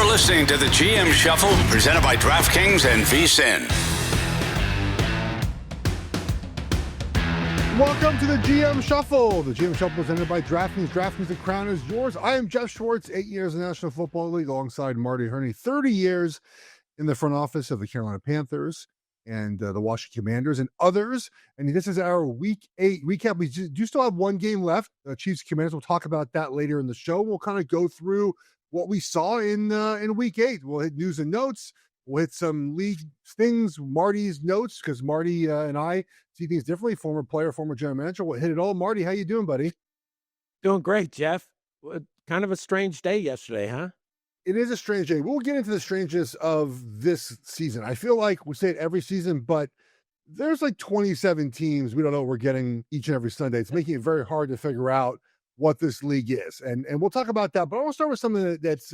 listening to the GM Shuffle, presented by DraftKings and VSiN. Welcome to the GM Shuffle. The GM Shuffle presented by DraftKings. DraftKings, the crown is yours. I am Geoff Schwartz, 8 years in the National Football League, alongside Marty Hurney, 30 years in the front office of the Carolina Panthers and the Washington Commanders and others. And this is our Week 8 recap. We do still have one game left, Chiefs Commanders. We'll talk about that later in the show. We'll kind of go through what we saw in Week 8. We'll hit news and notes. We'll hit some league things, Marty's notes, because Marty and I see things differently. Former player, former general manager. We'll hit it all. Marty, how you doing, buddy? Doing great, Geoff. Kind of a strange day yesterday, huh? It is a strange day. We'll get into the strangeness of this season. I feel like we say it every season, but there's like 27 teams we don't know what we're getting each and every Sunday. It's making it very hard to figure out what this league is. And we'll talk about that. But I want to start with something that's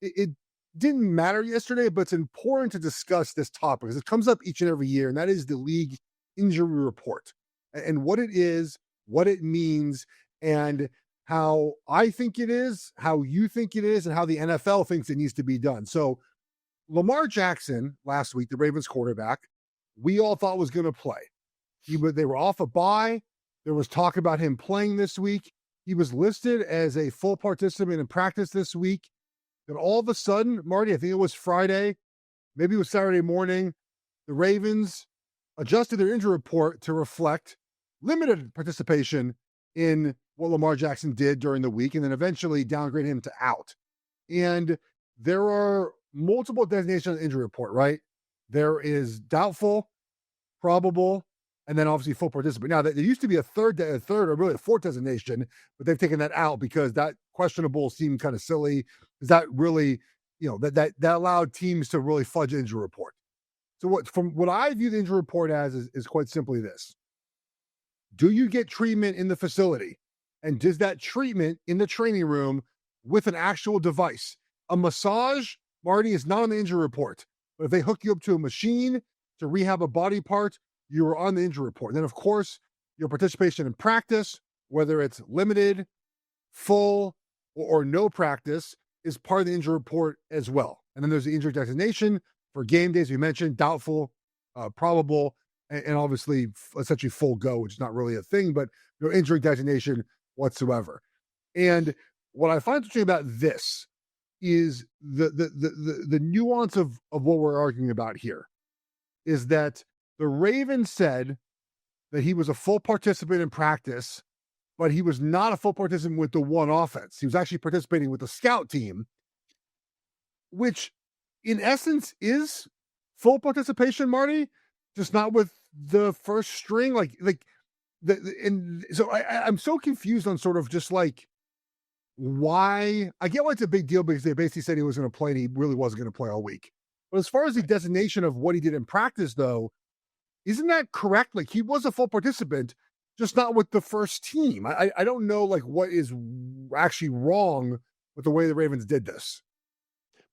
it didn't matter yesterday, but it's important to discuss this topic because it comes up each and every year, and that is the league injury report and what it is, what it means, and how I think it is, how you think it is, and how the NFL thinks it needs to be done. So Lamar Jackson last week, the Ravens quarterback, we all thought was going to play. They were off a bye. There was talk about him playing this week. He was listed as a full participant in practice this week. Then all of a sudden, Marty, I think it was Friday, maybe it was Saturday morning, the Ravens adjusted their injury report to reflect limited participation in what Lamar Jackson did during the week, and then eventually downgrade him to out. And there are multiple designations on the injury report, right? There is doubtful, probable, and then obviously full participant. Now, there used to be a third or really a fourth designation, but they've taken that out because that questionable seemed kind of silly. Is that really, that allowed teams to really fudge the injury report? So from what I view the injury report as is quite simply this. Do you get treatment in the facility? And does that treatment in the training room with an actual device? A massage, Marty, is not on the injury report. But if they hook you up to a machine to rehab a body part, you are on the injury report. And then, of course, your participation in practice, whether it's limited, full, or no practice, is part of the injury report as well. And then there's the injury designation for game days. We mentioned doubtful, probable, and obviously essentially full go, which is not really a thing, but no injury designation whatsoever. And what I find interesting about this is the nuance of what we're arguing about here is that the Ravens said that he was a full participant in practice, but he was not a full participant with the one offense. He was actually participating with the scout team, which in essence is full participation, Marty, just not with the first string. So I'm so confused on sort of just like why. I get why it's a big deal because they basically said he was going to play and he really wasn't going to play all week. But as far as the designation of what he did in practice, though, isn't that correct? Like he was a full participant, just not with the first team. I don't know like what is actually wrong with the way the Ravens did this.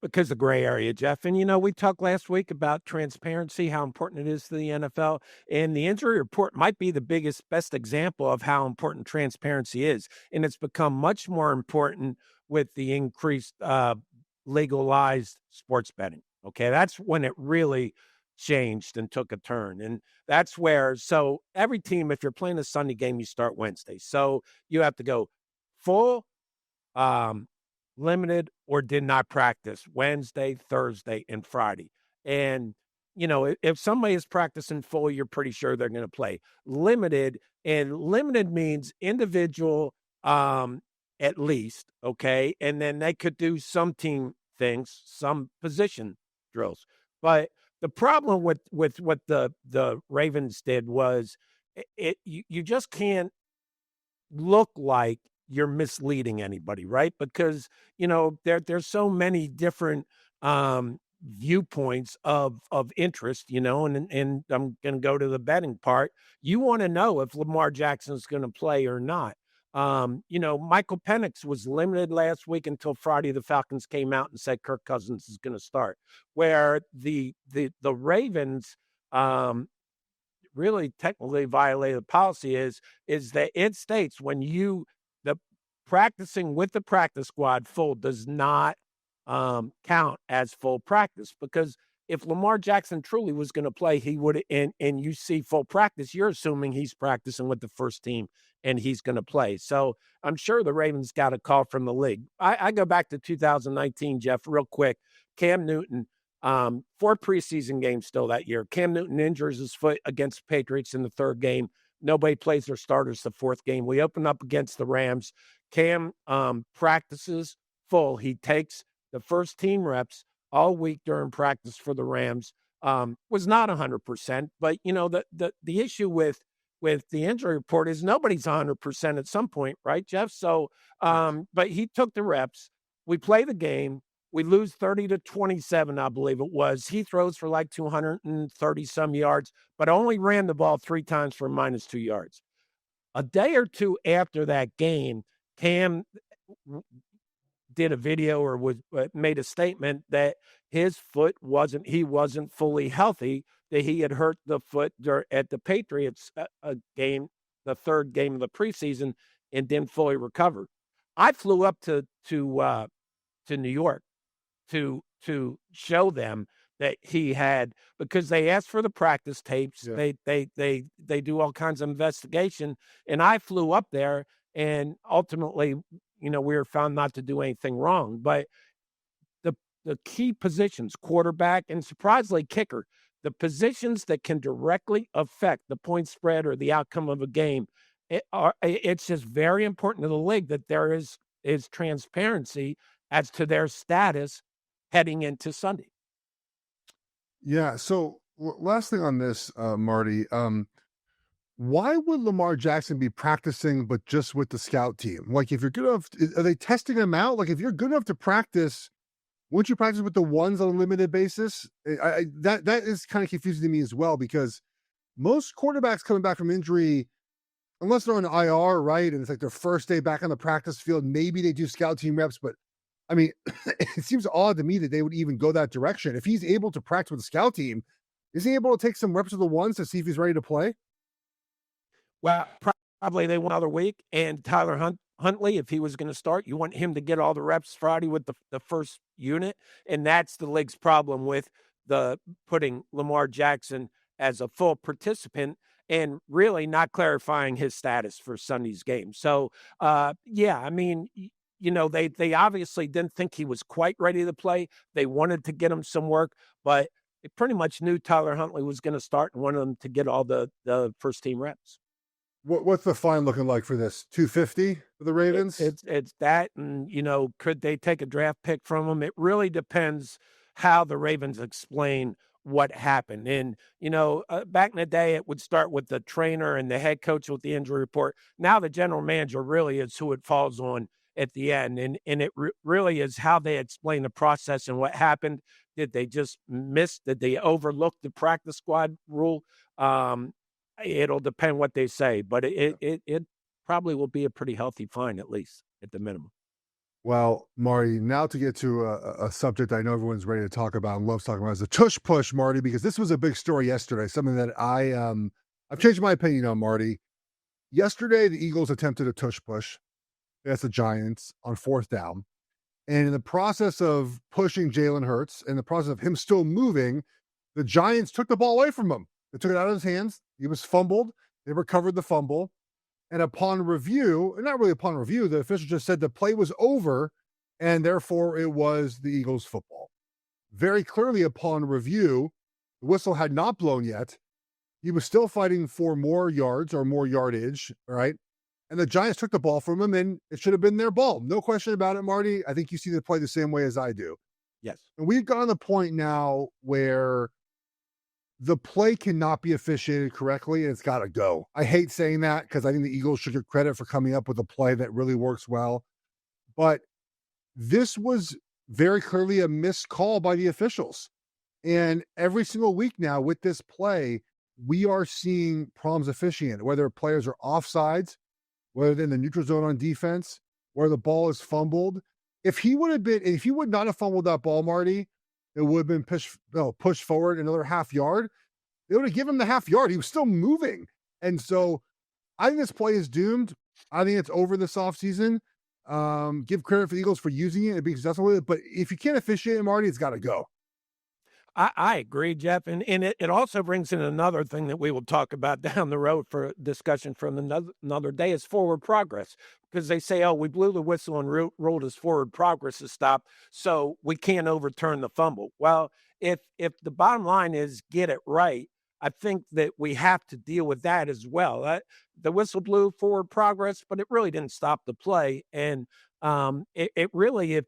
Because the gray area, Geoff. And, we talked last week about transparency, how important it is to the NFL. And the injury report might be the best example of how important transparency is. And it's become much more important with the increased legalized sports betting. Okay, that's when it really changed and took a turn. And that's where, so every team, if you're playing a Sunday game, you start Wednesday. So you have to go full, limited, or did not practice Wednesday, Thursday, and Friday. And, if somebody is practicing full, you're pretty sure they're going to play. Limited, and limited means individual at least, okay? And then they could do some team things, some position drills. But the problem with what the Ravens did was you just can't look like you're misleading anybody, right? Because, there's so many different viewpoints of interest, and I'm going to go to the betting part. You want to know if Lamar Jackson's going to play or not. Michael Penix was limited last week until Friday. The Falcons came out and said Kirk Cousins is going to start, where the Ravens really technically violated the policy is that it states when the practicing with the practice squad full does not count as full practice, because if Lamar Jackson truly was going to play, he would, and you see full practice, you're assuming he's practicing with the first team and he's going to play. So I'm sure the Ravens got a call from the league. I go back to 2019, Geoff, real quick. Cam Newton, 4 preseason games still that year. Cam Newton injures his foot against the Patriots in the 3rd game. Nobody plays their starters the 4th game. We open up against the Rams. Cam practices full. He takes the first team reps all week during practice for the Rams. Was not 100%, but the issue with the injury report is nobody's 100% at some point, right, Geoff? So, but he took the reps. We play the game. We lose 30-27, I believe it was. He throws for like 230 some yards, but only ran the ball 3 times for -2 yards. A day or two after that game, Cam did a video or made a statement that his foot wasn't fully healthy, that he had hurt the foot at the Patriots game, the 3rd game of the preseason, and didn't fully recover. I flew up to New York to show them that he had, because they asked for the practice tapes. Yeah. They do all kinds of investigation, and I flew up there, and ultimately, we were found not to do anything wrong. But the key positions, quarterback and surprisingly kicker, the positions that can directly affect the point spread or the outcome of a game, it's just very important to the league that there is transparency as to their status heading into Sunday. Yeah. So last thing on this, Marty, why would Lamar Jackson be practicing, but just with the scout team? Like, if you're good enough, are they testing him out? Like, if you're good enough to practice, wouldn't you practice with the ones on a limited basis? That is kind of confusing to me as well, because most quarterbacks coming back from injury, unless they're on IR, right, and it's like their first day back on the practice field, maybe they do scout team reps, but I mean, it seems odd to me that they would even go that direction. If he's able to practice with the scout team, is he able to take some reps of the ones to see if he's ready to play? Well, probably they want another week. And Tyler Huntley, if he was going to start, you want him to get all the reps Friday with the first unit. And that's the league's problem with the putting Lamar Jackson as a full participant and really not clarifying his status for Sunday's game. So, yeah, I mean, they obviously didn't think he was quite ready to play. They wanted to get him some work, but they pretty much knew Tyler Huntley was going to start and wanted him to get all the first team reps. What's the fine looking like for this? $250 for the Ravens? It's that, and could they take a draft pick from him? It really depends how the Ravens explain what happened. And back in the day, it would start with the trainer and the head coach with the injury report. Now the general manager really is who it falls on at the end, and it really is how they explain the process and what happened. Did they just miss? Did they overlook the practice squad rule? It'll depend what they say, but it probably will be a pretty healthy fine, at least at the minimum. Well, Marty, now to get to a subject I know everyone's ready to talk about and loves talking about, is the tush push, Marty, because this was a big story yesterday, something that I've changed my opinion on, Marty. Yesterday, the Eagles attempted a tush push against the Giants on 4th down. And in the process of pushing Jalen Hurts, in the process of him still moving, the Giants took the ball away from him. They took it out of his hands. He was fumbled. They recovered the fumble. And upon review, not really upon review, the official just said the play was over, and therefore it was the Eagles' football. Very clearly, upon review, the whistle had not blown yet. He was still fighting for more yards or more yardage, right? And the Giants took the ball from him, and it should have been their ball. No question about it, Marty. I think you see the play the same way as I do. Yes. And we've gotten to the point now where the play cannot be officiated correctly, and it's got to go. I hate saying that because I think the Eagles should get credit for coming up with a play that really works well. But this was very clearly a missed call by the officials. And every single week now with this play, we are seeing problems officiating, whether players are offsides, whether they're in the neutral zone on defense, where the ball is fumbled. If he would not have fumbled that ball, Marty, it would have been pushed forward another half yard. They would have given him the half yard. He was still moving. And so I think this play is doomed. I think it's over this offseason. give credit for the Eagles for using it and being successful with it. But if you can't officiate it, Marty, it's got to go. I agree, Geoff. And it also brings in another thing that we will talk about down the road for discussion from another day is forward progress. Because they say, oh, we blew the whistle and ruled as forward progress to stop, so we can't overturn the fumble. Well, if the bottom line is get it right, I think that we have to deal with that as well. The whistle blew forward progress, but it really didn't stop the play. And it really, if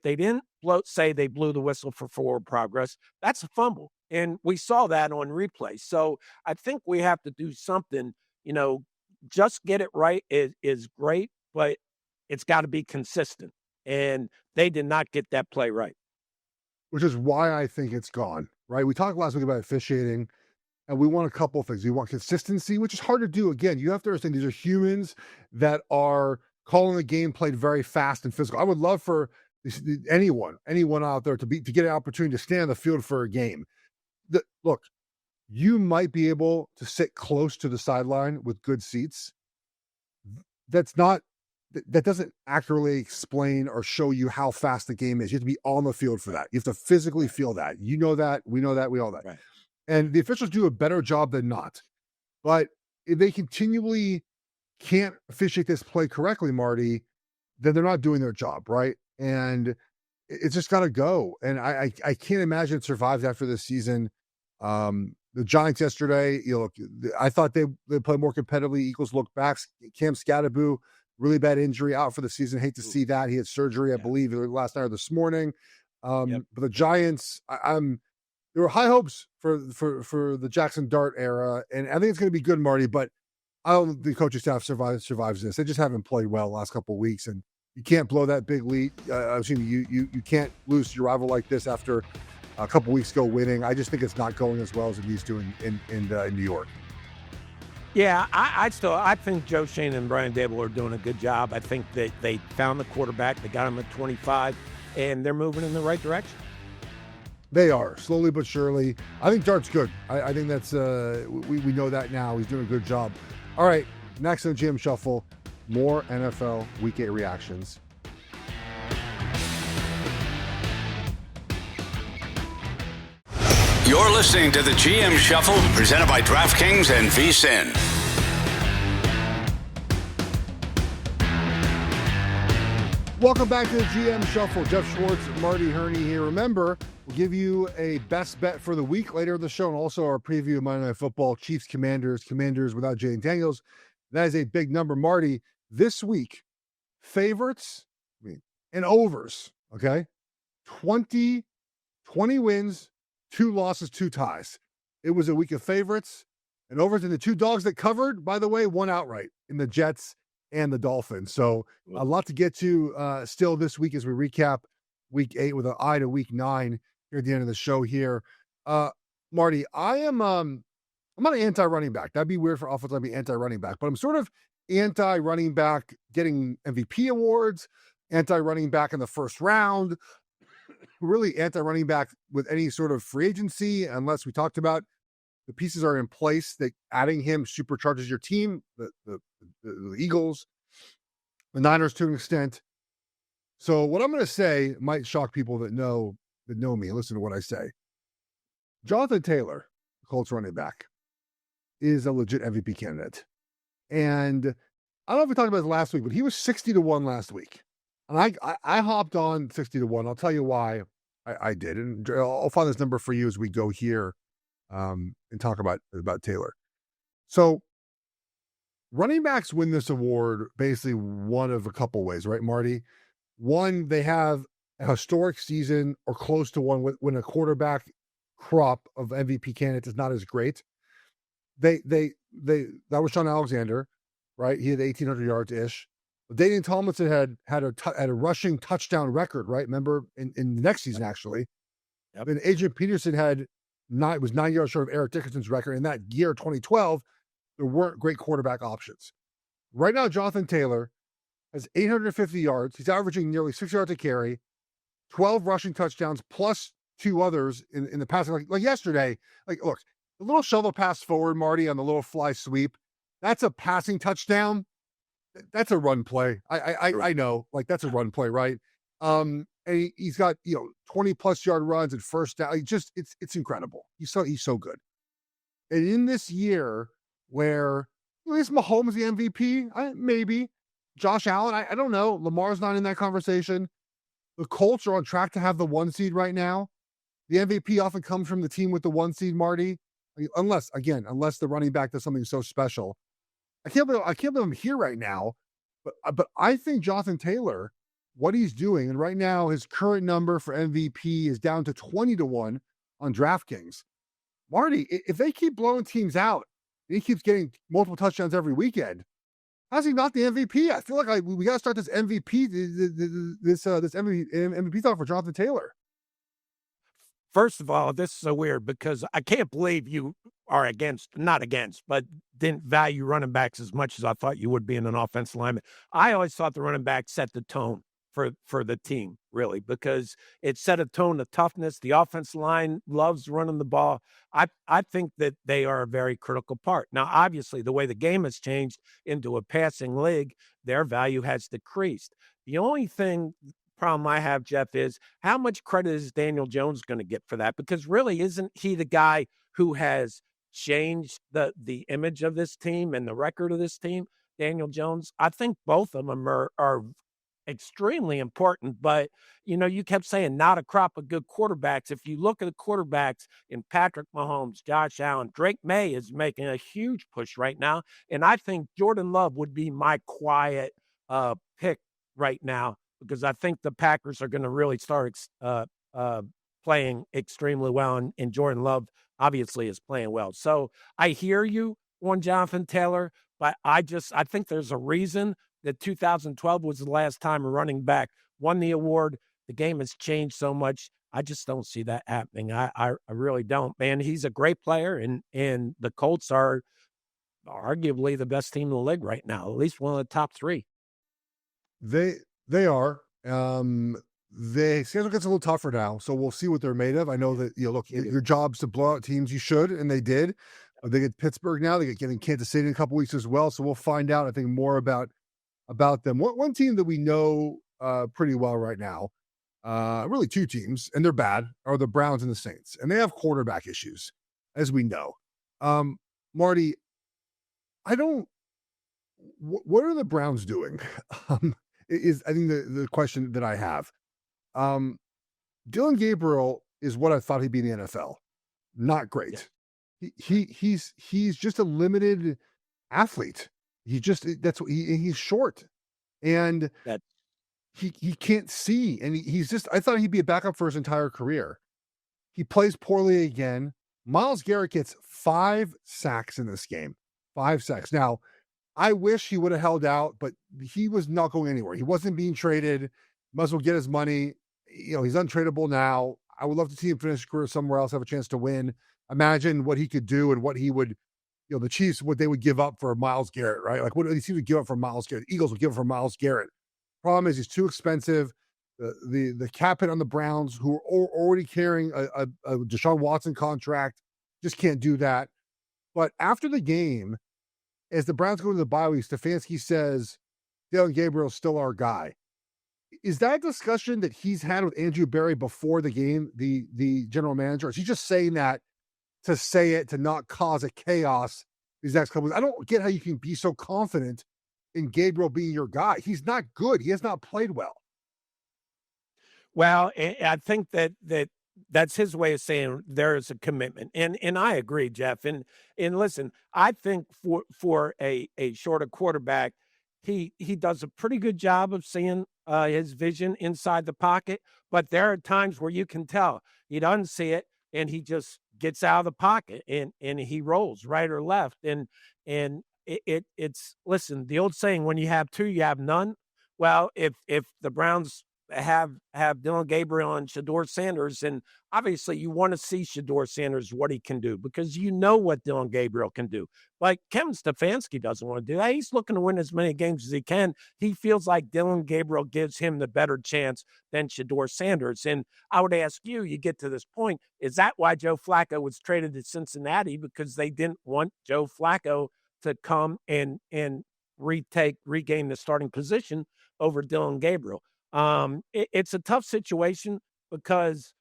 they didn't say they blew the whistle for forward progress, that's a fumble. And we saw that on replay. So I think we have to do something, just get it right is great, but it's got to be consistent. And they did not get that play right. Which is why I think it's gone, right? We talked last week about officiating, and we want a couple of things. We want consistency, which is hard to do. Again, you have to understand these are humans that are calling the game played very fast and physical. I would love for anyone out there to get an opportunity to stand on the field for a game. Look, you might be able to sit close to the sideline with good seats. That doesn't accurately explain or show you how fast the game is. You have to be on the field for that. You have to physically feel that. You know that. We know that. We all know that. Right. And the officials do a better job than not. But if they continually can't officiate this play correctly, Marty, then they're not doing their job, right? And it's just got to go. And I can't imagine it survives after this season. The Giants yesterday, I thought they play more competitively. Eagles look back. Cam Scatterboo, really bad injury, out for the season. Hate to see that. He had surgery, I believe, last night or this morning. But the Giants, there were high hopes for the Jackson Dart era, and I think it's going to be good, Marty. But I don't think the coaching staff survives this. They just haven't played well the last couple of weeks, and you can't blow that big lead. You can't lose to your rival like this after a couple weeks ago winning. I just think it's not going as well as it needs to in New York. Yeah, I think Joe Shane and Brian Dable are doing a good job. I think that they found the quarterback. They got him at 25, and they're moving in the right direction. They are, slowly but surely. I think Dart's good. I think that's we know that now. He's doing a good job. All right, next on GM Shuffle, more NFL Week 8 reactions. You're listening to the GM Shuffle, presented by DraftKings and VSiN. Welcome back to the GM Shuffle. Geoff Schwartz, Marty Hurney here. Remember, we'll give you a best bet for the week later in the show, and also our preview of Monday Night Football, Chiefs, Commanders without Jay Daniels. That is a big number. Marty, this week, favorites and overs, okay? 20 wins, 2 losses, 2 ties. It was a week of favorites and overs, and the 2 dogs that covered, by the way, won outright in the Jets and the Dolphins. So a lot to get to still this week as we recap Week 8 with an eye to Week 9 here at the end of the show here. Marty, I'm not an anti-running back. That'd be weird for offense. I'd be anti-running back, but I'm sort of anti-running back getting MVP awards, anti-running back in the first round, really anti-running back with any sort of free agency, unless we talked about the pieces are in place that adding him supercharges your team, the Eagles, the Niners to an extent. So what I'm going to say might shock people that know me. Listen to what I say. Jonathan Taylor, the Colts running back, is a legit MVP candidate. And I don't know if we talked about this last week, but he was 60-1 last week. And I hopped on 60-1. I'll tell you why I did. And I'll find this number for you as we go here and talk about Taylor. So running backs win this award basically one of a couple ways, right, Marty? One, they have a historic season or close to one when a quarterback crop of MVP candidates is not as great. That was Sean Alexander, right? He had 1,800 yards ish. Daniel Tomlinson had a rushing touchdown record, right? Remember in the next season actually. Yep. And Adrian Peterson was 9 yards short of Eric Dickerson's record. In that year, 2012, there weren't great quarterback options. Right now, Jonathan Taylor has 850 yards. He's averaging nearly 6 yards a carry, 12 rushing touchdowns, plus 2 others in the passing. Like yesterday, look, the little shovel pass forward, Marty, on the little fly sweep, that's a passing touchdown. That's a run play. I know, like that's a run play, right? And he's got 20+ yard runs and first down. It's incredible. He's so good. And in this year where is Mahomes the MVP? Maybe. Josh Allen, I don't know. Lamar's not in that conversation. The Colts are on track to have the 1 seed right now. The MVP often comes from the team with the 1 seed, Marty. Unless the running back does something so special. I can't believe I'm here right now, but I think Jonathan Taylor, what he's doing, and right now his current number for MVP is down to 20-1 on DraftKings. Marty, if they keep blowing teams out, and he keeps getting multiple touchdowns every weekend, how's he not the MVP? I feel like we got to start this MVP MVP talk for Jonathan Taylor. First of all, this is so weird because I can't believe you are not against, but didn't value running backs as much as I thought you would be in an offensive lineman. I always thought the running back set the tone for the team, really, because it set a tone of toughness. The offensive line loves running the ball. I think that they are a very critical part. Now, obviously, the way the game has changed into a passing league, their value has decreased. The only problem I have, Geoff, is how much credit is Daniel Jones going to get for that? Because really, isn't he the guy who has changed the image of this team and the record of this team, Daniel Jones? I think both of them are extremely important, but you kept saying not a crop of good quarterbacks. If you look at the quarterbacks in Patrick Mahomes, Josh Allen, Drake May is making a huge push right now, and I think Jordan Love would be my quiet pick right now, because I think the Packers are going to really start playing extremely well, and Jordan Love obviously is playing well. So I hear you on Jonathan Taylor, but I think there's a reason that 2012 was the last time a running back won the award. The game has changed so much. I just don't see that happening. I really don't, man. He's a great player, and the Colts are arguably the best team in the league right now, at least one of the top 3. They are. The schedule gets a little tougher now, so we'll see what they're made of. I know that look, your job's to blow out teams. You should, and they did. They get Pittsburgh now. They get getting Kansas City in a couple weeks as well. So we'll find out, I think, more about them. One team that we know pretty well right now, really 2 teams, and they're bad, are the Browns and the Saints, and they have quarterback issues, as we know. Marty, what are the Browns doing? Is I think the question that I have. Dylan Gabriel is what I thought he'd be in the NFL. Not great. Yeah. He's just a limited athlete. He's short, and he can't see, and I thought he'd be a backup for his entire career. He plays poorly again. Myles Garrett gets 5 sacks in this game. 5 sacks. Now, I wish he would have held out, but he was not going anywhere. He wasn't being traded. Might as well get his money. He's untradeable now. I would love to see him finish his career somewhere else, have a chance to win. Imagine what he could do and what he would, the Chiefs, what they would give up for Myles Garrett, right? Like what the Chiefs would give up for Myles Garrett. The Eagles would give up for Myles Garrett. Problem is he's too expensive. The cap hit on the Browns, who are already carrying a Deshaun Watson contract, just can't do that. But after the game, as the Browns go to the bye week, Stefanski says, Dylan Gabriel's still our guy. Is that a discussion that he's had with Andrew Berry before the game, the general manager? Or is he just saying that to say it, to not cause a chaos these next couple weeks? I don't get how you can be so confident in Gabriel being your guy. He's not good. He has not played well. Well, I think that's his way of saying there is a commitment. And I agree, Geoff. And listen, I think for a shorter quarterback, he does a pretty good job of seeing his vision inside the pocket. But there are times where you can tell he doesn't see it, and he just gets out of the pocket and he rolls right or left. And it's listen, the old saying, when you have 2, you have none. Well, if the Browns have Dylan Gabriel and Shedeur Sanders, and obviously you want to see Shedeur Sanders, what he can do, because what Dylan Gabriel can do. Like Kevin Stefanski doesn't want to do that. He's looking to win as many games as he can. He feels like Dylan Gabriel gives him the better chance than Shedeur Sanders. And I would ask you get to this point, is that why Joe Flacco was traded to Cincinnati? Because they didn't want Joe Flacco to come and regain the starting position over Dylan Gabriel. It's a tough situation because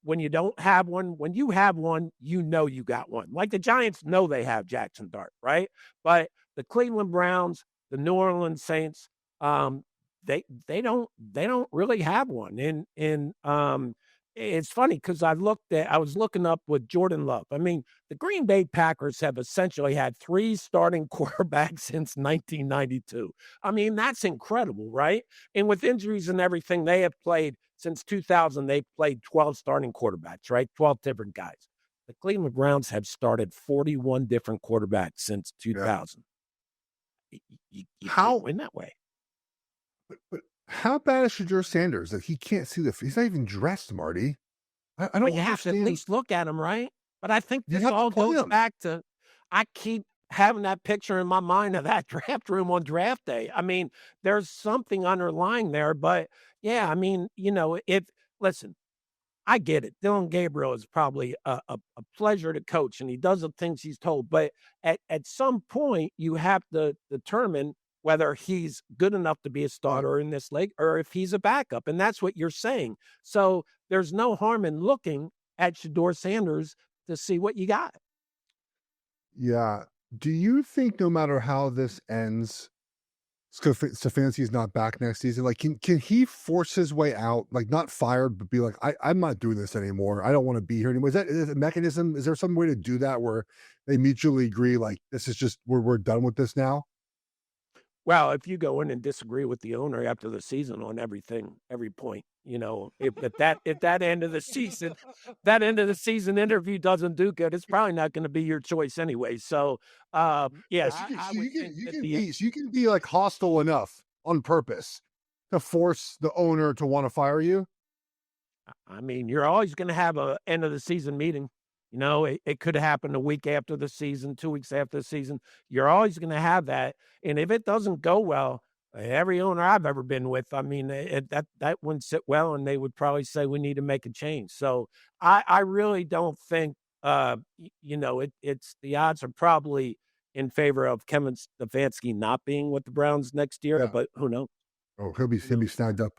when you don't have one, when you have one, you know you got one. Like the Giants know they have Jackson Dart, right? But the Cleveland Browns, the New Orleans Saints, they don't really have one. And it's funny because I was looking up with Jordan Love. I mean, the Green Bay Packers have essentially had 3 starting quarterbacks since 1992. I mean, that's incredible, right? And with injuries and everything, they have played since 2000. They've played 12 starting quarterbacks, right? 12 different guys. The Cleveland Browns have started 41 different quarterbacks since 2000. Yeah. You can't win that way. But how bad is Shedeur Sanders that he can't see he's not even dressed, Marty? I don't. But you have to at least look at him, right? But I think this all goes back to, I keep having that picture in my mind of that draft room on draft day. I mean, there's something underlying there, but yeah, I mean, listen, I get it. Dylan Gabriel is probably a pleasure to coach, and he does the things he's told. But at some point, you have to determine whether he's good enough to be a starter in this league or if he's a backup. And that's what you're saying. So there's no harm in looking at Shedeur Sanders to see what you got. Yeah. Do you think no matter how this ends, Stefanski's not back next season? Like, can he force his way out? Like, not fired, but be like, I'm not doing this anymore. I don't want to be here anymore. Is that a mechanism? Is there some way to do that where they mutually agree, like, this is just, we're done with this now? Well, if you go in and disagree with the owner after the season on everything, every point, if that end of the season interview doesn't do good, it's probably not going to be your choice anyway. So, yeah, you can be like hostile enough on purpose to force the owner to want to fire you. I mean, you're always going to have a end of the season meeting. It could happen a week after the season, 2 weeks after the season. You're always going to have that. And if it doesn't go well, every owner I've ever been with, I mean, that wouldn't sit well, and they would probably say we need to make a change. So I really don't think, it's the odds are probably in favor of Kevin Stefanski not being with the Browns next year, but who knows? Oh, he'll be snagged up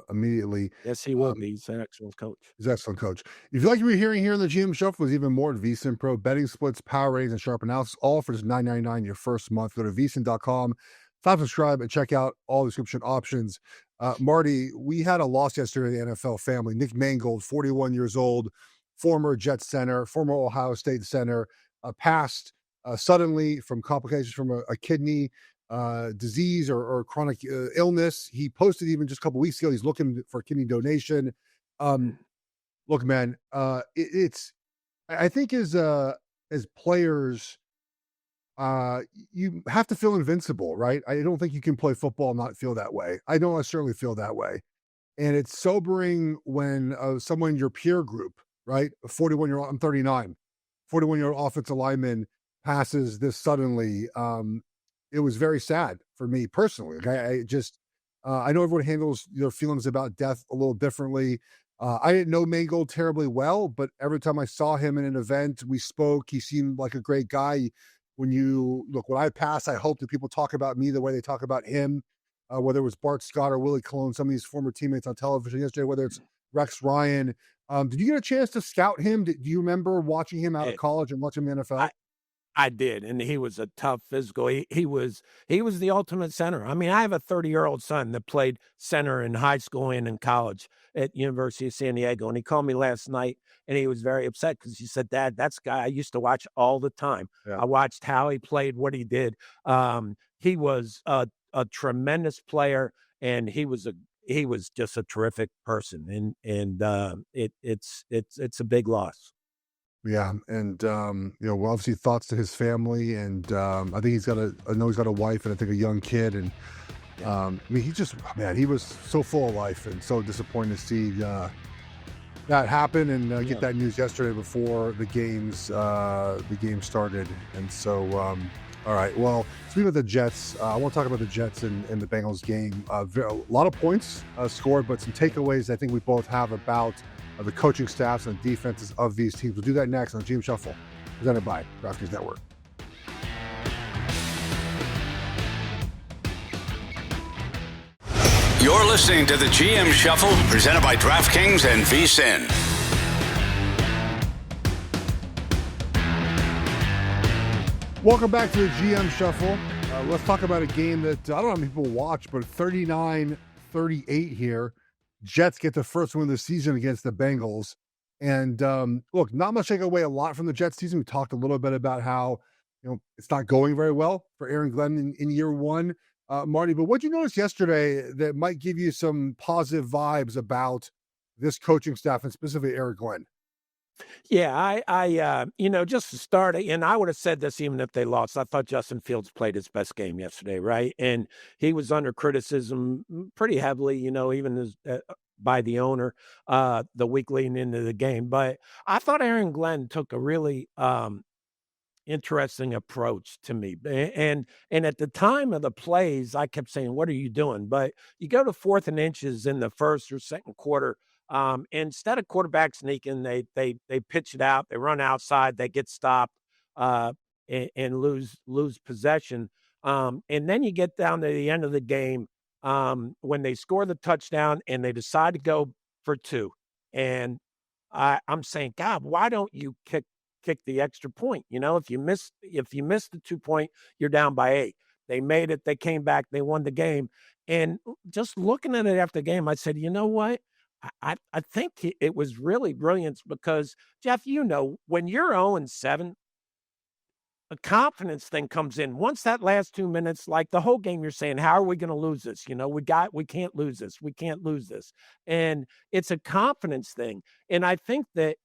immediately. Yes, he will be. He's an excellent coach. He's an excellent coach. If you like what you're hearing here in the GM Shuffle, with even more at VSiN Pro, betting splits, power ratings, and sharp analysis, all for just $9.99 your first month. Go to vsin.com, subscribe, and check out all the subscription options. Marty, we had a loss yesterday in the NFL family. Nick Mangold, 41 years old, former Jets center, former Ohio State center, passed suddenly from complications from a kidney disease or chronic illness. He posted even just a couple weeks ago, he's looking for kidney donation. Look, man, I think as players, you have to feel invincible, right? I don't think you can play football and not feel that way. I don't necessarily feel that way. And it's sobering when someone in your peer group, right? A 41-year-old, I'm 39, 41-year-old offensive lineman passes this suddenly. It was very sad for me personally. Like I know everyone handles their feelings about death a little differently. I didn't know Mangold terribly well, but every time I saw him in an event, we spoke. He seemed like a great guy. When I pass, I hope that people talk about me the way they talk about him, whether it was Bart Scott or Willie Colon, some of these former teammates on television yesterday, whether it's Rex Ryan. Did you get a chance to scout him? Do you remember watching him out of college and watching him in the NFL? I did, and he was a tough physical. He was the ultimate center. I mean, I have a 30-year-old son that played center in high school and in college at University of San Diego, and he called me last night, and he was very upset because he said, "Dad, that's a guy I used to watch all the time. Yeah. I watched how he played, what he did. He was a tremendous player, and he was just a terrific person, and it's a big loss." Yeah, and well, obviously thoughts to his family, and I think he's got I know he's got a wife and I think a young kid, and I mean, he was so full of life and so disappointed to see that happen and get that news yesterday before the game started. And so, all right, well, speaking of the Jets, I want to talk about the Jets and the Bengals game. A lot of points scored, but some takeaways I think we both have about the coaching staffs and defenses of these teams. We'll do that next on GM Shuffle, presented by DraftKings Network. listening to the GM Shuffle, presented by DraftKings and VSiN. Welcome back to the GM Shuffle. Let's talk about a game that I don't know how many people watch, but 39-38 here. Jets get the first win of the season against the Bengals. And look, not much take away a lot from the Jets season. We talked a little bit about how it's not going very well for Aaron Glenn in year one, Marty. But what did you notice yesterday that might give you some positive vibes about this coaching staff and specifically Aaron Glenn? Yeah, I just to start, and I would have said this even if they lost. I thought Justin Fields played his best game yesterday, right? And he was under criticism pretty heavily, even as by the owner the week leading into the game. But I thought Aaron Glenn took a really interesting approach to me. And at the time of the plays, I kept saying, "What are you doing?" But you go to 4th and inches in the first or second quarter. Instead of quarterback sneaking, they pitch it out, they run outside, they get stopped, and lose possession. And then you get down to the end of the game when they score the touchdown and they decide to go for 2. And I'm saying, God, why don't you kick the extra point? If you miss the 2-point, you're down by 8. They made it. They came back. They won the game. And just looking at it after the game, I said, you know what? I think it was really brilliant because, Geoff, when you're 0-7, a confidence thing comes in. Once that last 2 minutes, like the whole game, you're saying, how are we going to lose this? We can't lose this. We can't lose this. And it's a confidence thing. And I think that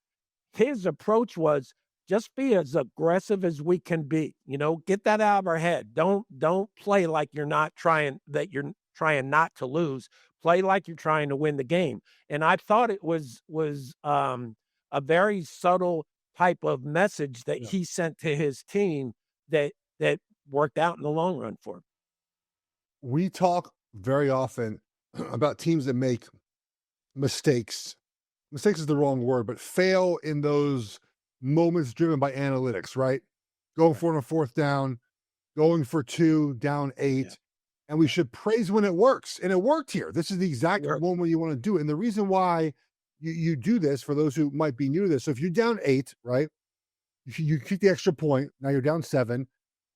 his approach was just be as aggressive as we can be. Get that out of our head. Don't play like you're trying not to lose. Play like you're trying to win the game. And I thought it was a very subtle type of message that he sent to his team that worked out in the long run for him. We talk very often about teams that make mistakes. Mistakes is the wrong word, but fail in those moments driven by analytics, right? Going for a 4th down, going for 2, down 8. Yeah. And we should praise when it works. And it worked here. This is the exact moment you want to do it. And the reason why you do this, for those who might be new to this, so if you're down 8, right, you kick the extra point, now you're down 7,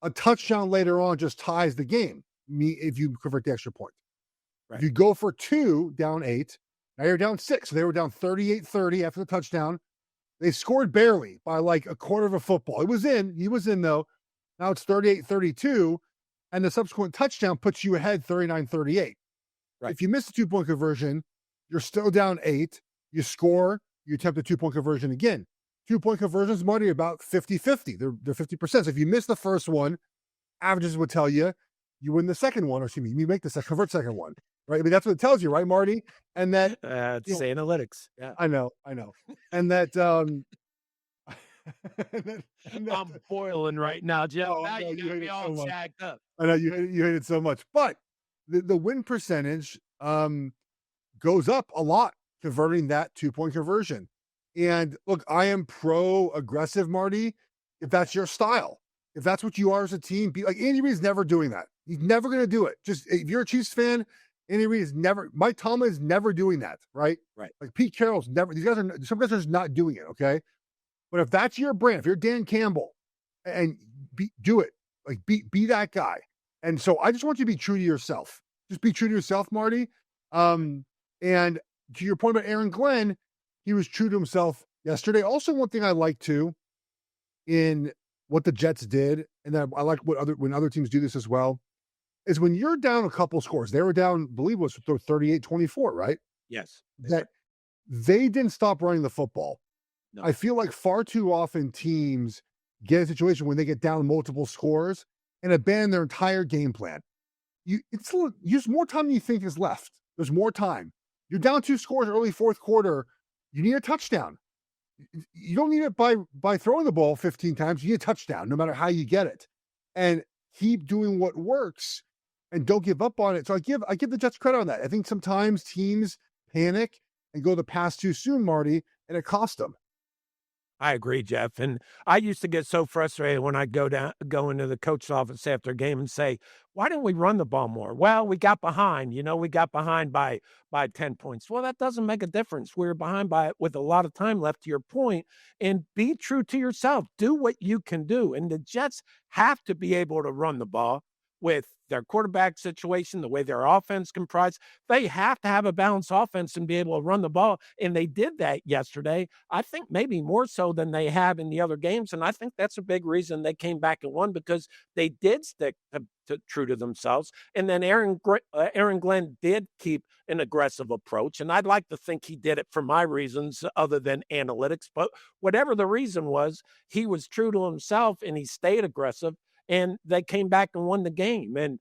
a touchdown later on just ties the game if you convert the extra point. Right. If you go for 2, down 8, now you're down 6. So they were down 38-30 after the touchdown. They scored barely by like a quarter of a football. He was in though. Now it's 38-32. And the subsequent touchdown puts you ahead 39-38. Right. If you miss the 2-point conversion, you're still down 8. You score, you attempt a 2-point conversion again. 2-point conversions, Marty, are about 50-50. They're 50%. So if you miss the first one, averages would tell you win the second one, or excuse me, you make the convert second one. Right? I mean, that's what it tells you, right, Marty? And that it's analytics. Yeah. I know. And that I'm boiling right now, Geoff. Now you got me all jacked up. I know you hate it so much, but the win percentage goes up a lot converting that 2-point conversion. And look, I am pro aggressive, Marty. If that's your style, if that's what you are as a team, be like Andy Reid's never doing that. He's never going to do it. Just if you're a Chiefs fan, Andy Reid is never. Mike Tomlin is never doing that. Right. Like Pete Carroll's never. Some guys are just not doing it. Okay. But if that's your brand, if you're Dan Campbell, and do it, like be that guy. And so I just want you to be true to yourself. Just be true to yourself, Marty. And to your point about Aaron Glenn, he was true to himself yesterday. Also, one thing I like too in what the Jets did, and I like when other teams do this as well, is when you're down a couple scores. They were down, I believe it was 38-24, right? Yes. That they didn't stop running the football. No. I feel like far too often teams get a situation when they get down multiple scores and abandon their entire game plan. It's use more time than you think is left. There's more time. You're down 2 scores early 4th quarter. You need a touchdown. You don't need it by throwing the ball 15 times. You need a touchdown, no matter how you get it. And keep doing what works and don't give up on it. So I give the Jets credit on that. I think sometimes teams panic and go the pass too soon, Marty, and it cost them. I agree, Geoff. And I used to get so frustrated when I go into the coach's office after a game and say, why didn't we run the ball more? Well, we got behind, we got behind by 10 points. Well, that doesn't make a difference. We were behind by with a lot of time left, to your point, and be true to yourself. Do what you can do. And the Jets have to be able to run the ball with their quarterback situation, the way their offense comprised. They have to have a balanced offense and be able to run the ball. And they did that yesterday. I think maybe more so than they have in the other games. And I think that's a big reason they came back and won, because they did stick true to themselves. And then Aaron Glenn did keep an aggressive approach. And I'd like to think he did it for my reasons other than analytics. But whatever the reason was, he was true to himself and he stayed aggressive. And they came back and won the game. And,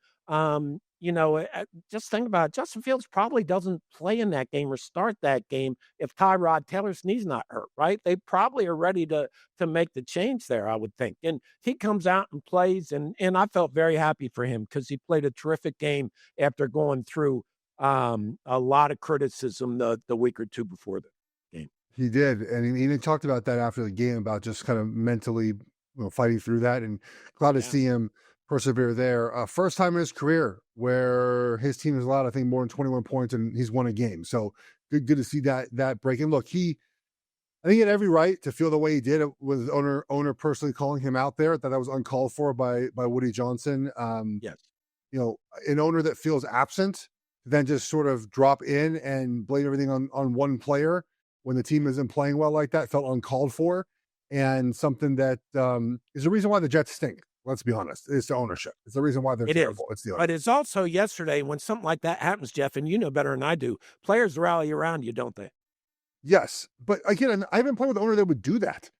just think about it. Justin Fields probably doesn't play in that game or start that game if Tyrod Taylor's knee's not hurt, right? They probably are ready to make the change there, I would think. And he comes out and plays, and I felt very happy for him because he played a terrific game after going through a lot of criticism the week or two before the game. He did. And he even talked about that after the game, about just kind of mentally fighting through that, and glad to see him persevere there. First time in his career where his team has allowed, I think, more than 21 points, and he's won a game. So good to see that break. And look, I think he had every right to feel the way he did. It was owner personally calling him out there, that was uncalled for by Woody Johnson. Yes. An owner that feels absent, then just sort of drop in and blame everything on one player when the team isn't playing well like that, felt uncalled for. And something that is the reason why the Jets stink. Let's be honest. It's the ownership. It's the reason why they're terrible. It's the ownership. But it's also yesterday when something like that happens, Geoff, and you know better than I do, players rally around you, don't they? Yes. But again, I haven't played with an owner that would do that.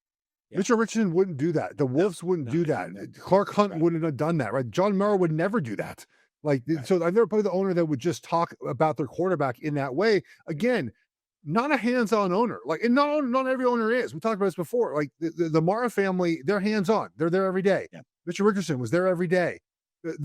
Yeah. Mitchell Richardson wouldn't do that. The Wolves wouldn't do that. Clark Hunt wouldn't have done that, right? John Murrow would never do that. So I've never played with the owner that would just talk about their quarterback in that way. Again, not a hands-on owner. And not every owner is. We talked about this before. The Mara family, they're hands-on. They're there every day. Yeah. Mitchell Richardson was there every day. The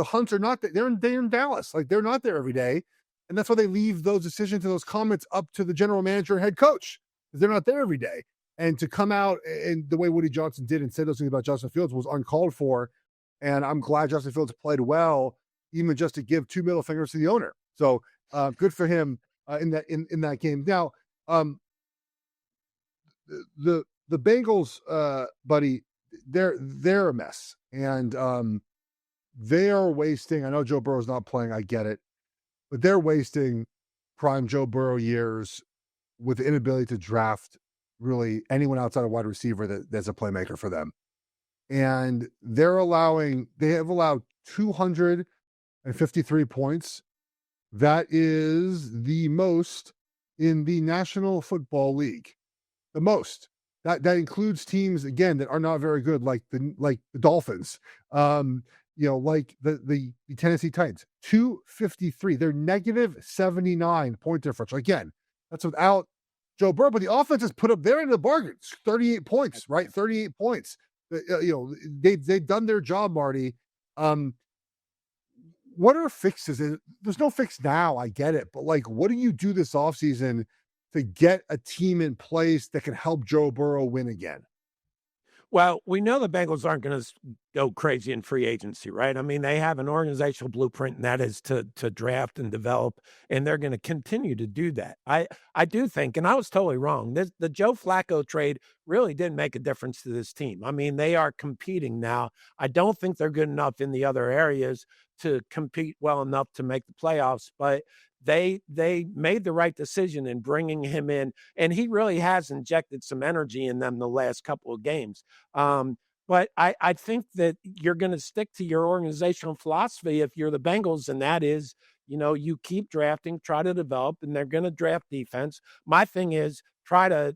Hunts are not. They're in Dallas. They're not there every day, and that's why they leave those decisions and those comments up to the general manager and head coach. They're not there every day. And to come out and the way Woody Johnson did and said those things about Justin Fields was uncalled for. And I'm glad Justin Fields played well, even just to give two middle fingers to the owner. So good for him in that game. Now, the Bengals, buddy, they're a mess, and they are wasting. I know Joe Burrow's not playing. I get it, but they're wasting prime Joe Burrow years with the inability to draft really anyone outside of wide receiver that's a playmaker for them. And they have allowed 253 points. That is the most in the National Football League. The most. That includes teams, again, that are not very good, like the Dolphins, like the Tennessee Titans. 253. They're negative 79 point differential. Again, that's without Joe Burrow, but the offense has put up their end of the bargain. 38 points, right? 38 points. They've done their job, Marty. What are fixes? There's no fix now. I get it. But what do you do this offseason to get a team in place that can help Joe Burrow win again? Well, we know the Bengals aren't going to go crazy in free agency, right? I mean, they have an organizational blueprint, and that is to draft and develop, and they're going to continue to do that. I do think, and I was totally wrong, the Joe Flacco trade really didn't make a difference to this team. I mean, they are competing now. I don't think they're good enough in the other areas to compete well enough to make the playoffs, but they made the right decision in bringing him in, and he really has injected some energy in them the last couple of games. But I think that you're going to stick to your organizational philosophy if you're the Bengals, and that is, you keep drafting, try to develop, and they're going to draft defense. My thing is try to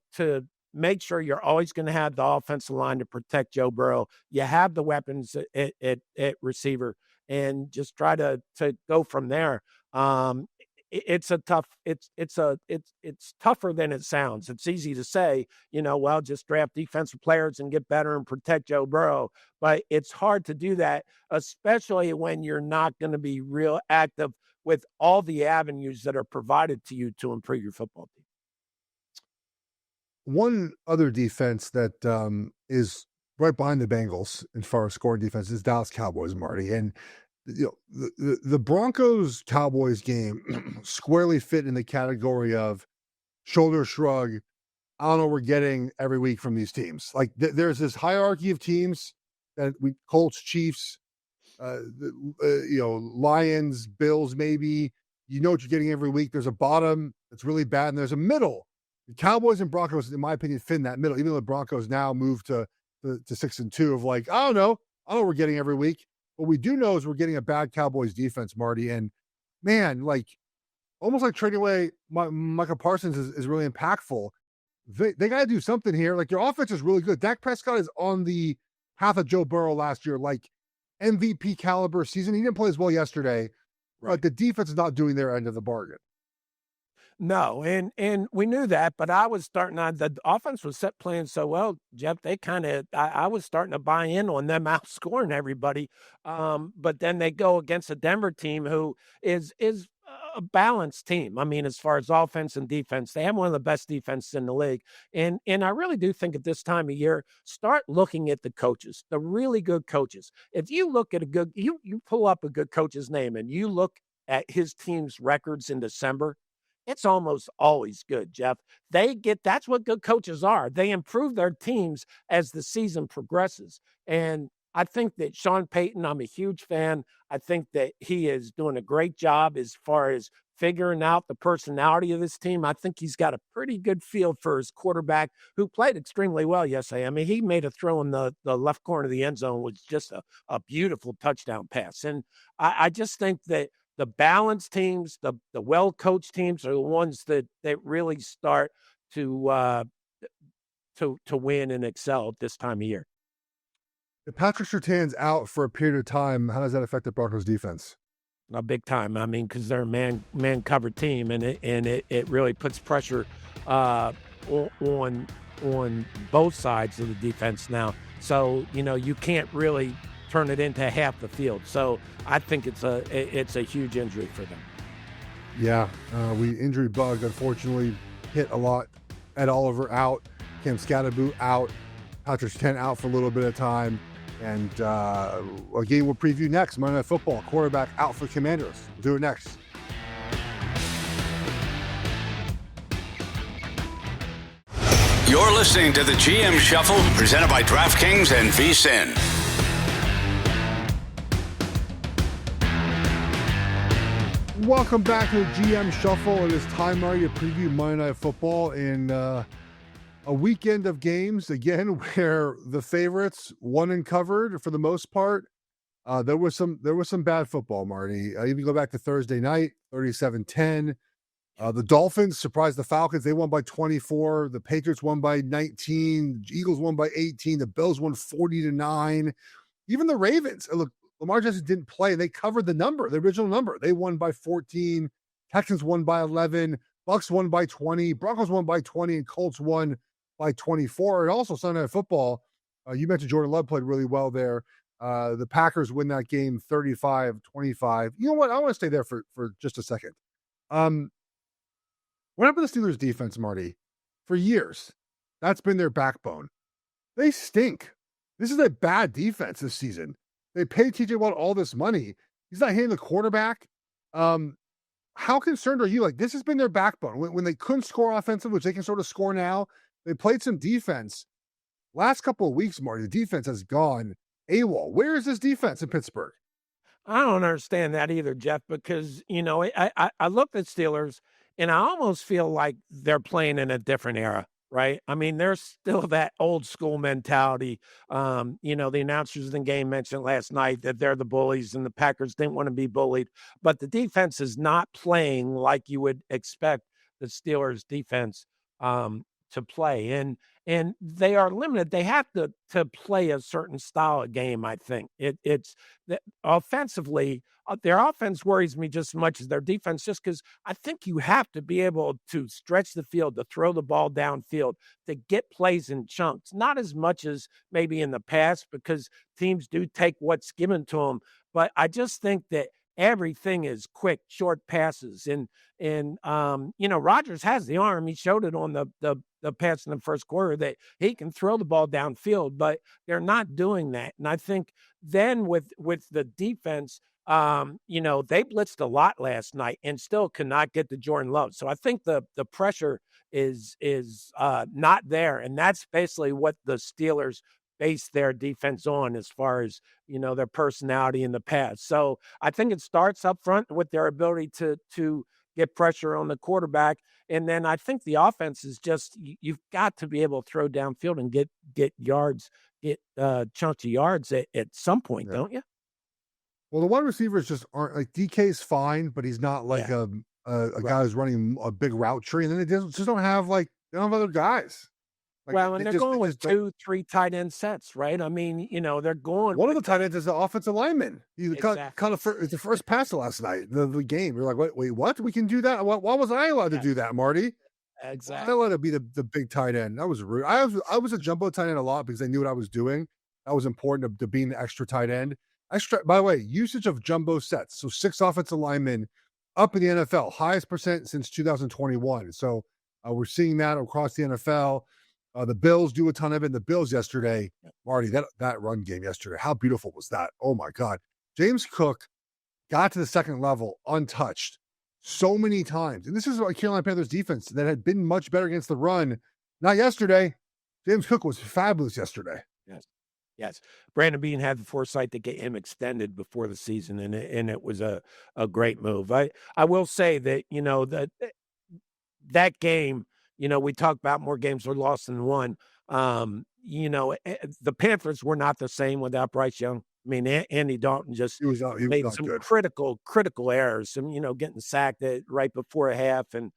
make sure you're always going to have the offensive line to protect Joe Burrow. You have the weapons at receiver, and just try to go from there. It's tougher than it sounds. It's easy to say, just draft defensive players and get better and protect Joe Burrow. But it's hard to do that, especially when you're not going to be real active with all the avenues that are provided to you to improve your football team. One other defense that is right behind the Bengals as far as scoring defense is Dallas Cowboys, Marty. And the Broncos Cowboys game squarely fit in the category of shoulder shrug. I don't know what we're getting every week from these teams. Like there's this hierarchy of teams that we Colts, Chiefs, Lions, Bills, maybe. You know what you're getting every week. There's a bottom that's really bad, and there's a middle. The Cowboys and Broncos, in my opinion, fit in that middle. Even though the Broncos now moved to 6-2, of like, I don't know what we're getting every week. What we do know is we're getting a bad Cowboys defense, Marty. And man, like almost like trading away Micah Parsons is really impactful. They got to do something here. Like, your offense is really good. Dak Prescott is on the path of Joe Burrow last year, like MVP caliber season. He didn't play as well yesterday, but the defense is not doing their end of the bargain. No, and we knew that, but I was starting on the offense was set playing so well, Geoff. They kind of I was starting to buy in on them outscoring everybody. But then they go against a Denver team who is a balanced team. I mean, as far as offense and defense, they have one of the best defenses in the league. And I really do think at this time of year, start looking at the coaches, the really good coaches. If you look at you pull up a good coach's name and you look at his team's records in December, it's almost always good, Geoff. That's what good coaches are. They improve their teams as the season progresses. And I think that Sean Payton, I'm a huge fan. I think that he is doing a great job as far as figuring out the personality of this team. I think he's got a pretty good feel for his quarterback, who played extremely well yesterday. I mean, he made a throw in the left corner of the end zone, was just a beautiful touchdown pass. And I just think that the balanced teams, the well-coached teams are the ones that really start to win and excel at this time of year. If Patrick Surtain's out for a period of time, how does that affect the Broncos defense? A big time. I mean, because they're a man covered team, and it really puts pressure on both sides of the defense now. So you can't really turn it into half the field. So I think it's a huge injury for them. Yeah, injury bug unfortunately hit a lot. Ed Oliver out, Cam Scatterboot out, Patrick Surtain out for a little bit of time, and a game we'll preview next. Monday Night Football, quarterback out for Commanders. We'll do it next. You're listening to the GM Shuffle, presented by DraftKings and VSiN. Welcome back to the GM Shuffle. It is time now to preview Monday Night Football in a weekend of games, again, where the favorites won and covered for the most part. There was some bad football, Marty. Even go back to Thursday night, 37-10. The Dolphins surprised the Falcons. They won by 24. The Patriots won by 19. Eagles won by 18. The Bills won 40-9. Even the Ravens, look, Lamar Jackson didn't play, and they covered the original number. They won by 14. Texans won by 11. Bucks won by 20. Broncos won by 20, and Colts won by 24. And also Sunday Night Football, you mentioned Jordan Love played really well there. The Packers win that game 35-25. You know what? I want to stay there for just a second. What happened to the Steelers defense, Marty? For years, that's been their backbone. They stink. This is a bad defense this season. They paid TJ Watt all this money. He's not hitting the quarterback. How concerned are you? Like, this has been their backbone. When they couldn't score offensive, which they can sort of score now, they played some defense. Last couple of weeks, Marty, the defense has gone AWOL. Where is this defense in Pittsburgh? I don't understand that either, Geoff, because, I looked at Steelers, and I almost feel like they're playing in a different era. Right. I mean, there's still that old school mentality. The announcers in the game mentioned last night that they're the bullies and the Packers didn't want to be bullied. But the defense is not playing like you would expect the Steelers defense to play. And they are limited. They have to play a certain style of game, I think. It's offensively, their offense worries me just as much as their defense, just because I think you have to be able to stretch the field, to throw the ball downfield, to get plays in chunks, not as much as maybe in the past, because teams do take what's given to them. But I just think that everything is quick, short passes. And Rodgers has the arm. He showed it on the the pass in the first quarter, that he can throw the ball downfield, but they're not doing that. And I think then with the defense, they blitzed a lot last night and still could not get to Jordan Love. So I think the pressure is not there, and that's basically what the Steelers base their defense on as far as their personality in the past. So I think it starts up front with their ability to get pressure on the quarterback, and then I think the offense is just you've got to be able to throw downfield and get yards, get chunks of yards at some point, don't you? Well, the wide receivers just aren't like DK's fine, but he's not like a guy who's running a big route tree, and then they just don't have they don't have other guys. Like, Well, and they're going with 2-3 tight end sets, right? I mean, they're going. One of the tight ends is the offensive lineman. He Exactly. it's the first pass last night, the game. You're like, wait, what? We can do that? Why was I allowed to do that, Marty? Exactly. I allowed to be the big tight end. That was rude. I was a jumbo tight end a lot because I knew what I was doing. That was important to being the extra tight end. By the way, usage of jumbo sets. So 6 offensive linemen up in the NFL, highest percent since 2021. So we're seeing that across the NFL. The Bills do a ton of it. The Bills yesterday, Marty, that run game yesterday, how beautiful was that? Oh my God. James Cook got to the second level untouched so many times. And this is a Carolina Panthers defense that had been much better against the run. Not yesterday. James Cook was fabulous yesterday. Yes. Brandon Beane had the foresight to get him extended before the season, and it was a great move. I will say that, that game, we talk about more games were lost than won. The Panthers were not the same without Bryce Young. I mean, Andy Dalton just made some good. critical errors, some, getting sacked right before a half, and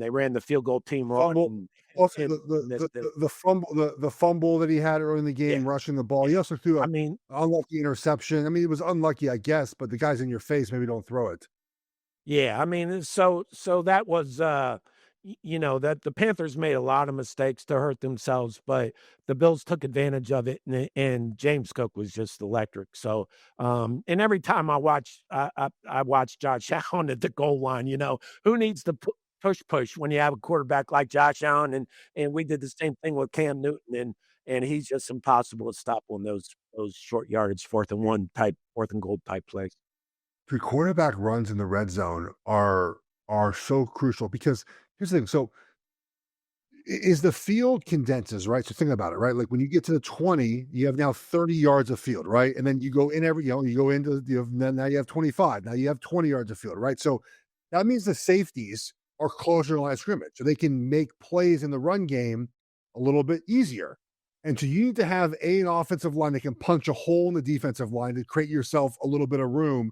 they ran the field goal team wrong. Also, the fumble that he had early in the game, rushing the ball. He also threw unlucky interception. I mean, it was unlucky, I guess, but the guy's in your face. Maybe don't throw it. Yeah, I mean, so that was, that the Panthers made a lot of mistakes to hurt themselves, but the Bills took advantage of it, and James Cook was just electric. So, and every time I watch Josh Allen at the goal line, who needs to push when you have a quarterback like Josh Allen, and we did the same thing with Cam Newton, and he's just impossible to stop on those short yardage, 4th and goal type plays. The quarterback runs in the red zone are so crucial because here's the thing. So is the field condenses, right? So think about it, right? Like when you get to the 20, you have now 30 yards of field, right? And then you go in you go into, now you have 25. Now you have 20 yards of field, right? So that means the safeties are closer to line of scrimmage. So they can make plays in the run game a little bit easier. And so you need to have an offensive line that can punch a hole in the defensive line to create yourself a little bit of room.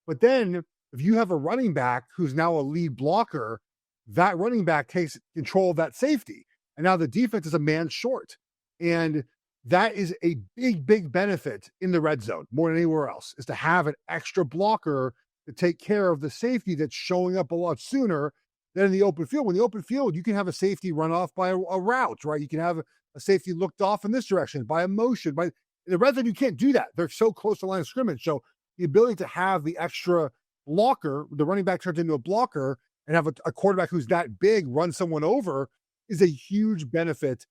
But then if you have a running back who's now a lead blocker, that running back takes control of that safety. And now the defense is a man short. And that is a big, big benefit in the red zone more than anywhere else, is to have an extra blocker to take care of the safety that's showing up a lot sooner than in the open field. When the open field, you can have a safety run off by a route, right? You can have a safety looked off in this direction by a motion. In the red zone, you can't do that. They're so close to the line of scrimmage. So the ability to have the extra blocker, the running back turns into a blocker, and have a quarterback who's that big run someone over is a huge benefit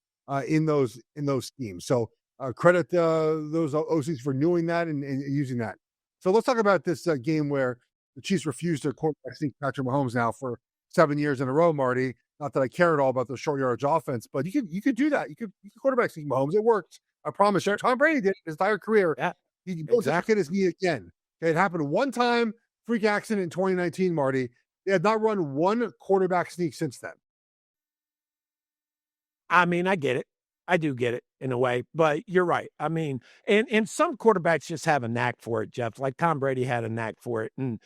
in those schemes. So credit those OCs for doing that and using that. So let's talk about this game where the Chiefs refused to quarterback sneak Patrick Mahomes now for 7 years in a row, Marty. Not that I care at all about the short yardage offense, but you could do that. You could quarterback sneak Mahomes. It worked. I promise you. Tom Brady did it his entire career. Yeah, he exactly. His knee again. Okay, it happened one time, freak accident in 2019, Marty. They had not run one quarterback sneak since then. I mean, I get it. I do get it in a way, but you're right. I mean, and some quarterbacks just have a knack for it, Geoff. Like Tom Brady had a knack for it, and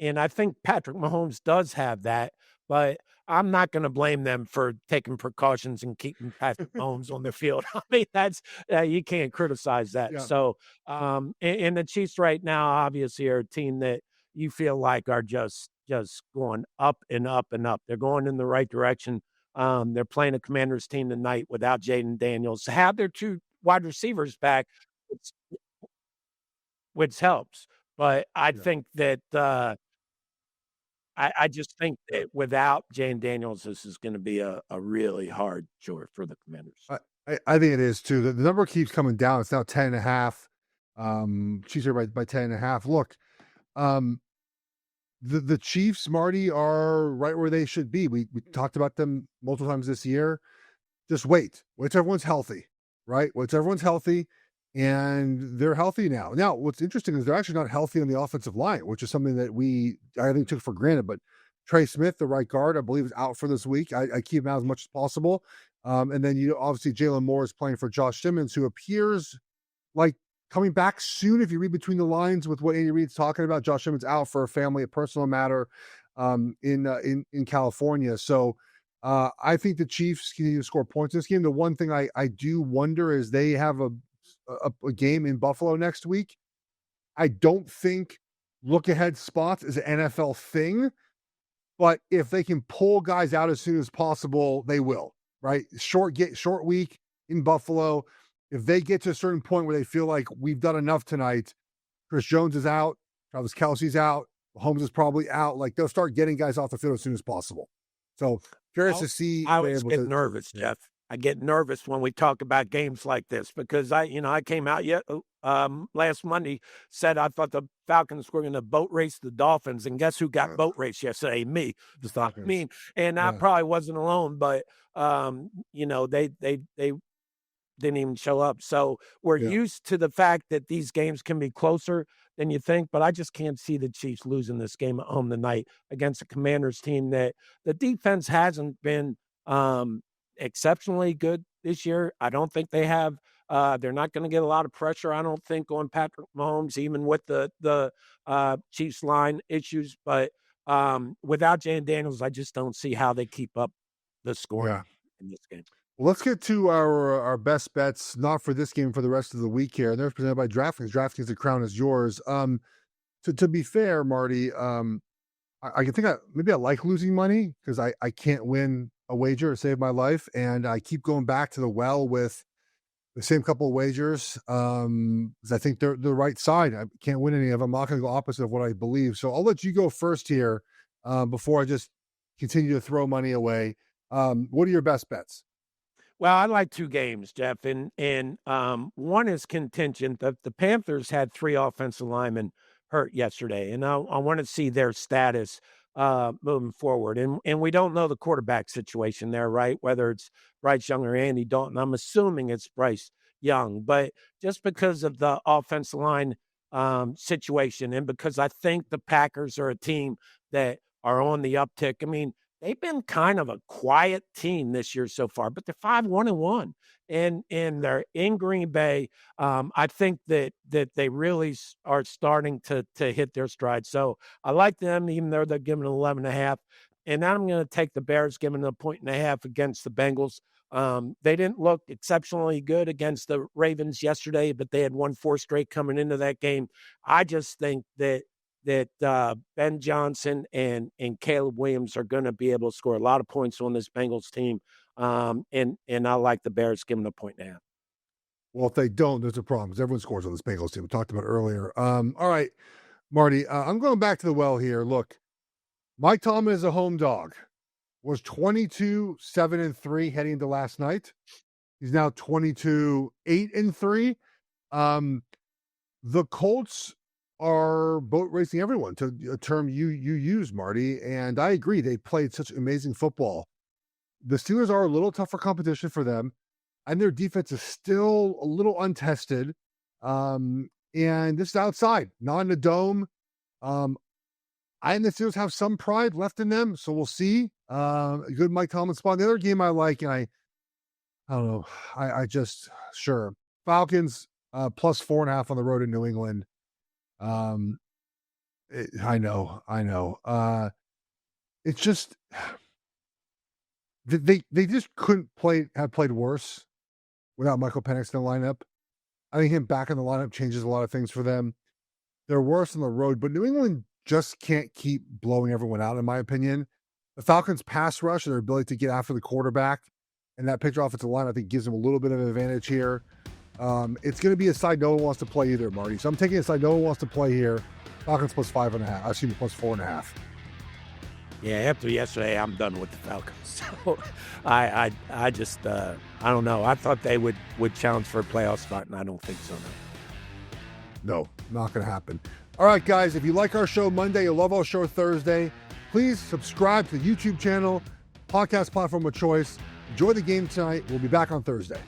I think Patrick Mahomes does have that. But I'm not going to blame them for taking precautions and keeping Patrick Mahomes on the field. I mean, that's you can't criticize that. Yeah. So, and the Chiefs right now obviously are a team that you feel like are just going up and up and up. They're going in the right direction. They're playing a Commanders team tonight without Jaden Daniels. Have their 2 wide receivers back, which helps. But I think that I just think that without Jane Daniels, this is going to be a really hard chore for the Commanders. I think it is too. The number keeps coming down. It's now 10.5. Chiefs are by 10.5. Look, the Chiefs, Marty, are right where they should be. We talked about them multiple times this year. Just wait till everyone's healthy, right? Wait till everyone's healthy, and they're healthy now. Now, what's interesting is they're actually not healthy on the offensive line, which is something that I think took for granted. But Trey Smith, the right guard, I believe is out for this week. I keep him out as much as possible. And then obviously Jalen Moore is playing for Josh Simmons, who appears like coming back soon. If you read between the lines with what Andy Reid's talking about, Josh Simmons out for a personal matter in California. So I think the Chiefs continue to score points in this game. The one thing I do wonder is they have a game in Buffalo next week. I don't think look ahead spots is an NFL thing, but if they can pull guys out as soon as possible, they will. Right, short week in Buffalo. If they get to a certain point where they feel like we've done enough tonight, Chris Jones is out, Travis Kelce's out, Mahomes is probably out. Like they'll start getting guys off the field as soon as possible. So curious to see. I always get nervous, Geoff. I get nervous when we talk about games like this because I came out last Monday, said I thought the Falcons were going to boat race the Dolphins, and guess who got boat raced yesterday? Me. The Falcons. I probably wasn't alone, but they didn't even show up. So we're used to the fact that these games can be closer than you think, but I just can't see the Chiefs losing this game at home tonight against a Commanders team that the defense hasn't been exceptionally good this year. I don't think they have. They're not going to get a lot of pressure, I don't think, on Patrick Mahomes, even with the Chiefs line issues. But without Jane Daniels, I just don't see how they keep up the score in this game. Well, let's get to our best bets, not for this game, for the rest of the week here. And they're presented by DraftKings. DraftKings, the crown is yours. To be fair, Marty, I can think maybe I like losing money because I can't win a wager to save my life. And I keep going back to the well with the same couple of wagers because I think they're the right side. I can't win any of them. I'm not going to go opposite of what I believe. So I'll let you go first here before I just continue to throw money away. What are your best bets? Well, I like two games, Geoff, and one is contingent. The Panthers had 3 offensive linemen hurt yesterday, and I want to see their status moving forward. And we don't know the quarterback situation there, right? Whether it's Bryce Young or Andy Dalton. I'm assuming it's Bryce Young, but just because of the offensive line situation, and because I think the Packers are a team that are on the uptick. I mean, they've been kind of a quiet team this year so far, but they're 5-1-1, and they're in Green Bay. I think that they really are starting to hit their stride. So I like them, even though they're giving 11.5. And now I'm going to take the Bears, giving a 1.5 against the Bengals. They didn't look exceptionally good against the Ravens yesterday, but they had won 4 straight coming into that game. I just think that Ben Johnson and Caleb Williams are going to be able to score a lot of points on this Bengals team. And I like the Bears giving a 1.5. Well, if they don't, there's a problem because everyone scores on this Bengals team. We talked about it earlier. All right, Marty, I'm going back to the well here. Look, Mike Tomlin is a home dog. Was 22-7-3 heading into last night. He's now 22-8-3. The Colts are boat racing everyone, to a term you use, Marty, and I agree. They played such amazing football. The Steelers are a little tougher competition for them, and their defense is still a little untested. And this is outside, not in the dome. I and the Steelers have some pride left in them, so we'll see. A good Mike Tomlin spot. The other game I like, and I don't know, I just sure Falcons plus 4.5 on the road in New England. I know. It's just they just couldn't have played worse without Michael Penix in the lineup. I think him back in the lineup changes a lot of things for them. They're worse on the road, but New England just can't keep blowing everyone out, in my opinion. The Falcons' pass rush and their ability to get after the quarterback and that pitcher offensive line, I think, gives them a little bit of an advantage here. It's going to be a side no one wants to play either, Marty. So I'm taking a side no one wants to play here. Falcons plus 5.5. Plus 4.5. Yeah, after yesterday, I'm done with the Falcons. So I just I don't know. I thought they would challenge for a playoff spot, and I don't think so now. No, not going to happen. All right, guys, if you like our show Monday, you love our show Thursday, please subscribe to the YouTube channel, podcast platform of choice. Enjoy the game tonight. We'll be back on Thursday.